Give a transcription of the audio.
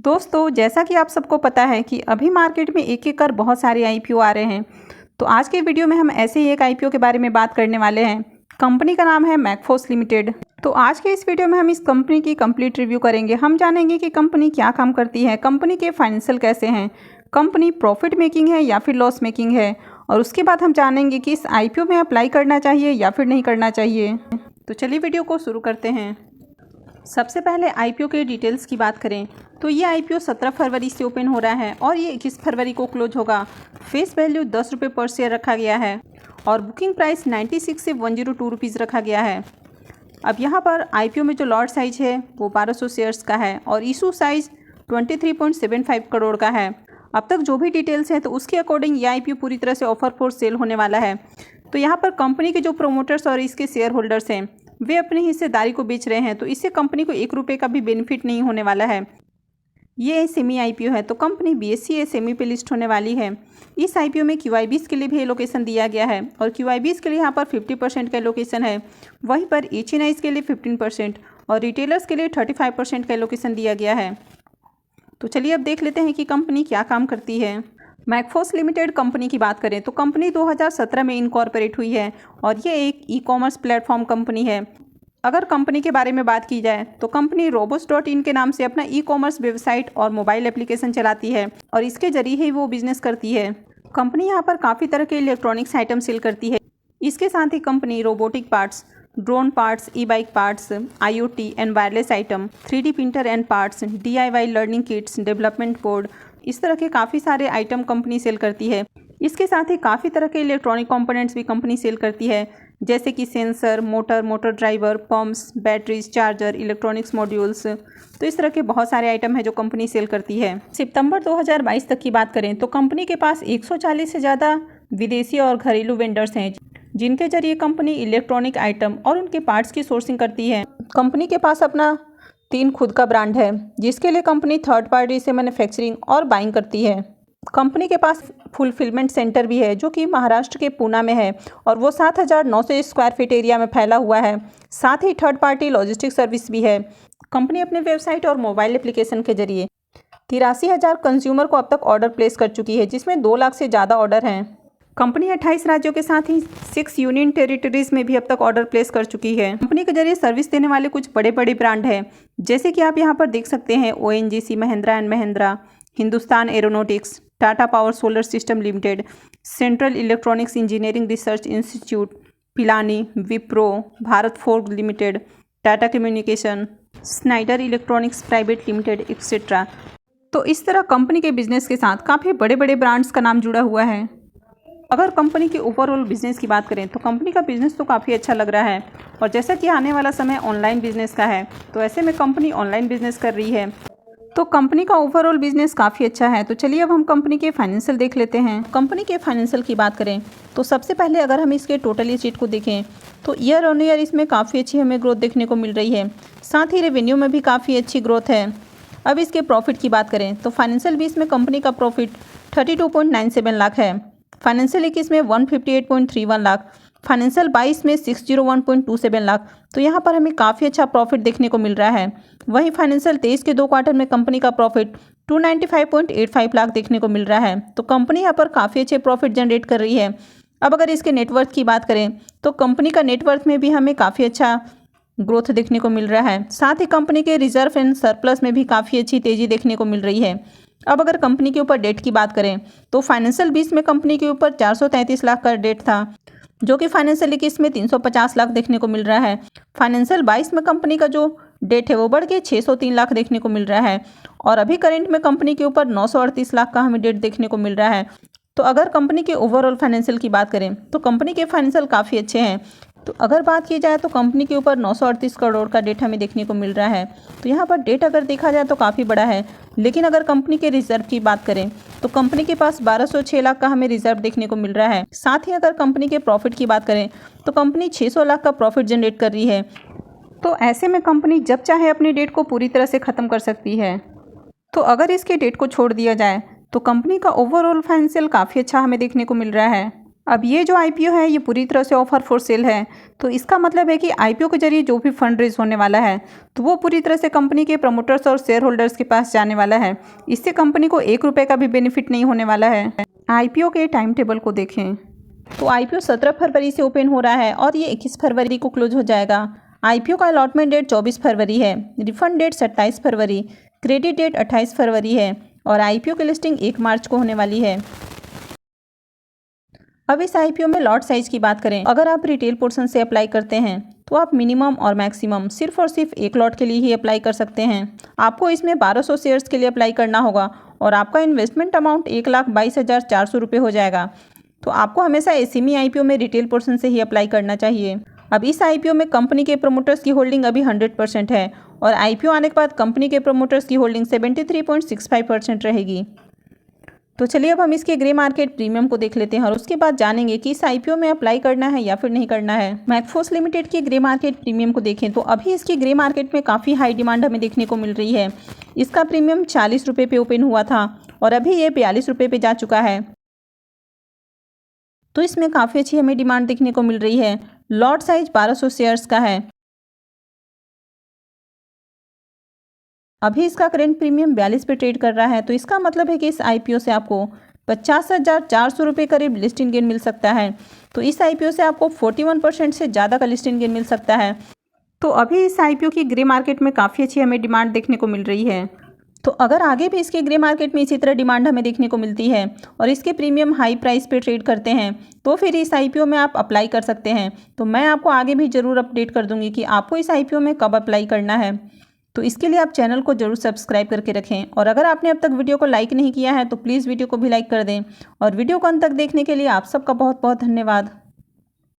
दोस्तों, जैसा कि आप सबको पता है कि अभी मार्केट में एक एक कर बहुत सारे आईपीओ आ रहे हैं। तो आज के वीडियो में हम ऐसे ही एक आईपीओ के बारे में बात करने वाले हैं। कंपनी का नाम है मैकफोर्स लिमिटेड। तो आज के इस वीडियो में हम इस कंपनी की कंप्लीट रिव्यू करेंगे। हम जानेंगे कि कंपनी क्या काम करती है, कंपनी के फाइनेंशियल कैसे हैं, कंपनी प्रॉफिट मेकिंग है या फिर लॉस मेकिंग है, और उसके बाद हम जानेंगे कि इस आईपीओ में अप्लाई करना चाहिए या फिर नहीं करना चाहिए। तो चलिए वीडियो को शुरू करते हैं। सबसे पहले आईपीओ के डिटेल्स की बात करें तो ये आईपीओ 17 फरवरी से ओपन हो रहा है और ये 21 फरवरी को क्लोज होगा। फेस वैल्यू 10 रुपये पर शेयर रखा गया है और बुकिंग प्राइस 96 से 102 रुपीज़ रखा गया है। अब यहाँ पर आईपीओ में जो लॉट साइज है वो 1200 शेयर्स का है और इशू साइज 23.75 करोड़ का है। अब तक जो भी डिटेल्स हैं तो उसके अकॉर्डिंग ये आईपीओ पूरी तरह से ऑफर फॉर सेल होने वाला है। तो यहाँ पर कंपनी के जो प्रोमोटर्स और इसके शेयर होल्डर्स हैं वे अपनी हिस्सेदारी को बेच रहे हैं, तो इससे कंपनी को 1 रुपये का भी बेनिफिट नहीं होने वाला है। ये सेमी आईपीओ है तो कंपनी बीएसई सेमी पे लिस्ट होने वाली है। इस आईपीओ में QIBs के लिए भी एलोकेशन दिया गया है और QIBs के लिए यहाँ पर 50% का एलोकेशन है। वहीं पर HNIs के लिए 15% और रिटेलर्स के लिए 35% का एलोकेशन दिया गया है। तो चलिए अब देख लेते हैं कि कंपनी क्या काम करती है। मैकफोर्स लिमिटेड कंपनी की बात करें तो कंपनी 2017 में इनकॉर्पोरेट हुई है और ये एक ई-कॉमर्स प्लेटफॉर्म कंपनी है। अगर कंपनी के बारे में बात की जाए तो कंपनी रोबोस.इन के नाम से अपना ई-कॉमर्स वेबसाइट और मोबाइल एप्लीकेशन चलाती है और इसके जरिए ही वो बिजनेस करती है। कंपनी यहाँ पर काफ़ी तरह के इलेक्ट्रॉनिक्स आइटम सेल करती है। इसके साथ ही company robotic parts, drone parts, e-bike parts, IoT and wireless item, 3D printer and parts, DIY learning kits, development board, इस तरह के काफ़ी सारे आइटम कंपनी सेल करती है। इसके साथ ही काफ़ी तरह के इलेक्ट्रॉनिक कंपोनेंट्स भी कंपनी सेल करती है, जैसे कि sensor, motor driver, pumps, batteries, charger, electronics modules. तो इस तरह के बहुत सारे आइटम है जो कंपनी सेल करती है। सितंबर 2022 तक की बात करें तो कंपनी के पास 140 से ज़्यादा विदेशी और घरेलू वेंडर्स हैं जिनके जरिए कंपनी इलेक्ट्रॉनिक आइटम और उनके पार्ट्स की सोर्सिंग करती है। कंपनी के पास अपना 3 खुद का ब्रांड है जिसके लिए कंपनी थर्ड पार्टी से मैन्युफैक्चरिंग और बाइंग करती है। कंपनी के पास फुलफिलमेंट सेंटर भी है जो कि महाराष्ट्र के पूना में है और वो 7,900 स्क्वायर फीट एरिया में फैला हुआ है। साथ ही थर्ड पार्टी लॉजिस्टिक सर्विस भी है। कंपनी अपने वेबसाइट और मोबाइल एप्लीकेशन के जरिए 83,000 कंज्यूमर को अब तक ऑर्डर प्लेस कर चुकी है, जिसमें 2 लाख से ज़्यादा ऑर्डर हैं। कंपनी 28 राज्यों के साथ ही 6 यूनियन टेरिटरीज में भी अब तक ऑर्डर प्लेस कर चुकी है। कंपनी के जरिए सर्विस देने वाले कुछ बड़े बड़े ब्रांड हैं, जैसे कि आप यहाँ पर देख सकते हैं ONGC, Mahindra and Mahindra, Hindustan aeronautics, Tata power solar system limited, central electronics engineering research institute, Pilani, Wipro, Bharat forge limited, Tata communication, Snyder electronics private limited, etcetera. तो इस तरह कंपनी के बिजनेस के साथ काफ़ी बड़े बड़े ब्रांड्स का नाम जुड़ा हुआ है। अगर कंपनी के ओवरऑल बिजनेस की बात करें तो कंपनी का बिजनेस तो काफ़ी अच्छा लग रहा है और जैसा कि आने वाला समय ऑनलाइन बिजनेस का है तो ऐसे में कंपनी ऑनलाइन बिजनेस कर रही है, तो कंपनी का ओवरऑल बिजनेस काफ़ी अच्छा है। तो चलिए अब हम कंपनी के फाइनेंशियल देख लेते हैं। कंपनी के फाइनेंशियल की बात करें तो सबसे पहले अगर हम इसके टोटल शीट को देखें तो ईयर ऑन ईयर इसमें काफ़ी अच्छी हमें ग्रोथ देखने को मिल रही है। साथ ही रेवेन्यू में भी काफ़ी अच्छी ग्रोथ है। अब इसके प्रॉफिट की बात करें तो फाइनेंशियल 20 में कंपनी का प्रॉफिट 32.97 लाख है, फाइनेंशियल 21 में 158.31 लाख, फाइनेंशियल 22 में 601.27 लाख। तो यहाँ पर हमें काफ़ी अच्छा प्रॉफिट देखने को मिल रहा है। वहीं फाइनेंशियल 23 के 2 क्वार्टर में कंपनी का प्रॉफिट 295.85 लाख देखने को मिल रहा है। तो कंपनी यहाँ पर काफ़ी अच्छे प्रॉफिट जनरेट कर रही है। अब अगर इसके नेटवर्थ की बात करें तो कंपनी का नेटवर्थ में भी हमें काफ़ी अच्छा ग्रोथ देखने को मिल रहा है। साथ ही कंपनी के रिजर्व एंड सरप्लस में भी काफ़ी अच्छी तेज़ी देखने को मिल रही है। अब अगर कंपनी के ऊपर डेट की बात करें तो फाइनेंशियल 20 में कंपनी के ऊपर 433 लाख का डेट था, जो कि फाइनेंशियल 21 में 350 लाख देखने को मिल रहा है। फाइनेंशियल 22 में कंपनी का जो डेट है वो बढ़ के 603 लाख देखने को मिल रहा है और अभी करंट में कंपनी के ऊपर 938 लाख का हमें डेट देखने को मिल रहा है। तो अगर कंपनी के ओवरऑल फाइनेंशियल की बात करें तो कंपनी के फाइनेंशियल काफ़ी अच्छे हैं। तो अगर बात की जाए तो कंपनी के ऊपर 938 करोड़ का डेट हमें देखने को मिल रहा है। तो यहाँ पर डेट अगर देखा जाए तो काफ़ी बड़ा है, लेकिन अगर कंपनी के रिजर्व की बात करें तो कंपनी के पास 1206 लाख का हमें रिजर्व देखने को मिल रहा है। साथ ही अगर कंपनी के प्रॉफिट की बात करें तो कंपनी 600 लाख का प्रॉफिट जनरेट कर रही है। तो ऐसे में कंपनी जब चाहे अपनी डेट को पूरी तरह से ख़त्म कर सकती है। तो अगर इसके डेट को छोड़ दिया जाए तो कंपनी का ओवरऑल फाइनेंशियल काफ़ी अच्छा हमें देखने को मिल रहा है। अब ये जो आईपीओ है ये पूरी तरह से ऑफर फॉर सेल है। तो इसका मतलब है कि आईपीओ के जरिए जो भी फंड रेज होने वाला है तो वो पूरी तरह से कंपनी के प्रमोटर्स और शेयर होल्डर्स के पास जाने वाला है। इससे कंपनी को 1 रुपये का भी बेनिफिट नहीं होने वाला है। आईपीओ के टाइम टेबल को देखें तो आईपीओ 17 फरवरी से ओपन हो रहा है और ये 21 फरवरी को क्लोज हो जाएगा। आईपीओ का अलॉटमेंट डेट 24 फरवरी है, रिफंड डेट 27 फरवरी, क्रेडिट डेट 28 फरवरी है और आईपीओ की लिस्टिंग 1 मार्च को होने वाली है। अब इस आईपीओ में लॉट साइज की बात करें, अगर आप रिटेल पोर्शन से अप्लाई करते हैं तो आप मिनिमम और मैक्सिमम सिर्फ और सिर्फ 1 लॉट के लिए ही अप्लाई कर सकते हैं। आपको इसमें 1200 शेयर्स के लिए अप्लाई करना होगा और आपका इन्वेस्टमेंट अमाउंट 1,22,400 रुपये हो जाएगा। तो आपको हमेशा एसएमई आईपीओ में रिटेल पोर्शन से ही अप्लाई करना चाहिए। अब इस आईपीओ में कंपनी के प्रमोटर्स की होल्डिंग अभी 100% है और आईपीओ आने के बाद कंपनी के प्रमोटर्स की होल्डिंग 73.65% रहेगी। तो चलिए अब हम इसके ग्रे मार्केट प्रीमियम को देख लेते हैं और उसके बाद जानेंगे कि इस आईपीओ में अप्लाई करना है या फिर नहीं करना है। मैकफोर्स लिमिटेड की ग्रे मार्केट प्रीमियम को देखें तो अभी इसकी ग्रे मार्केट में काफ़ी हाई डिमांड हमें देखने को मिल रही है। इसका प्रीमियम 40 रुपये पे ओपन हुआ था और अभी ये 42 रुपये पे जा चुका है। तो इसमें काफ़ी अच्छी हमें डिमांड देखने को मिल रही है। लॉट साइज 1200 शेयर्स का है। अभी इसका करंट प्रीमियम 42 पे ट्रेड कर रहा है। तो इसका मतलब है कि इस आईपीओ से आपको 50,400 रुपये करीब लिस्टिंग गेन मिल सकता है। तो इस आईपीओ से आपको 41% से ज़्यादा का लिस्टिंग गेन मिल सकता है। तो अभी इस आईपीओ की ग्रे मार्केट में काफ़ी अच्छी हमें डिमांड देखने को मिल रही है। तो अगर आगे भी इसके ग्रे मार्केट में इसी तरह डिमांड हमें देखने को मिलती है और इसके प्रीमियम हाई प्राइस पे ट्रेड करते हैं तो फिर इस आईपीओ में आप अप्लाई कर सकते हैं। तो मैं आपको आगे भी ज़रूर अपडेट कर दूंगी कि आपको इस आईपीओ में कब अप्लाई करना है। तो इसके लिए आप चैनल को जरूर सब्सक्राइब करके रखें और अगर आपने अब तक वीडियो को लाइक नहीं किया है तो प्लीज़ वीडियो को भी लाइक कर दें और वीडियो को अंत तक देखने के लिए आप सबका बहुत बहुत धन्यवाद।